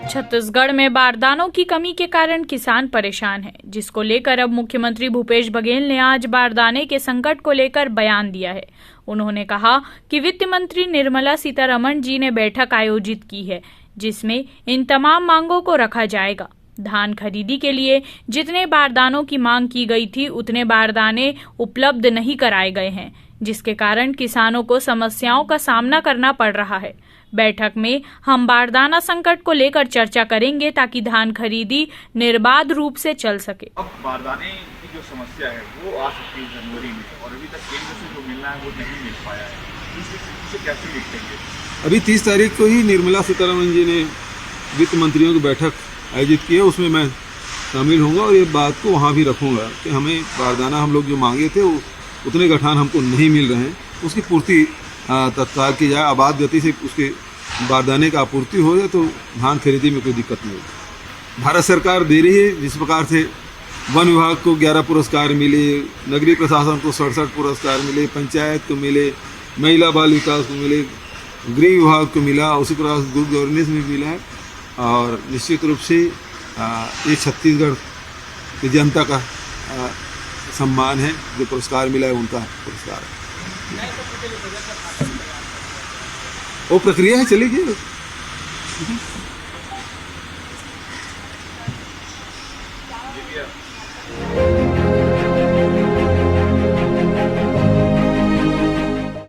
छत्तीसगढ़ में बारदानों की कमी के कारण किसान परेशान हैं, जिसको लेकर अब मुख्यमंत्री भूपेश बघेल ने आज बारदाने के संकट को लेकर बयान दिया है। उन्होंने कहा कि वित्त मंत्री निर्मला सीतारमण जी ने बैठक आयोजित की है, जिसमें इन तमाम मांगों को रखा जाएगा। धान खरीदी के लिए जितने बारदानों की मांग की गई थी, उतने बारदाने उपलब्ध नहीं कराए गए हैं, जिसके कारण किसानों को समस्याओं का सामना करना पड़ रहा है। बैठक में हम बारदाना संकट को लेकर चर्चा करेंगे ताकि धान खरीदी निर्बाध रूप से चल सके। अब बारदाने की जो समस्या है वो आ सकती है जनवरी में, और अभी तक केंद्र से जो मिलना है वो नहीं मिल पाया है। इसे कैसे निपटेंगे? अभी 30 तारीख को ही निर्मला सीतारमण जी ने वित्त मंत्रियों की बैठक आयोजित की है, उसमें मैं शामिल होऊंगा और ये बात को वहाँ भी रखूंगा कि हमें बारदाना हम लोग जो मांगे थे वो उतने गठान हमको नहीं मिल रहे हैं, उसकी पूर्ति तत्काल की जाए। आबाद गति से उसके बारदाने का आपूर्ति हो जाए तो धान खरीदी में कोई दिक्कत नहीं होगी। भारत सरकार दे रही है, जिस प्रकार से वन विभाग को 11 पुरस्कार मिले, नगरीय प्रशासन को 67 पुरस्कार मिले, पंचायत को मिले, महिला बाल विकास को मिले, गृह विभाग को मिला, उसी प्रकार से गुड गवर्नेंस में मिला है। और निश्चित रूप से ये छत्तीसगढ़ की जनता का सम्मान है, जो पुरस्कार मिला है उनका पुरस्कार है। वो प्रक्रिया है, चलेगी।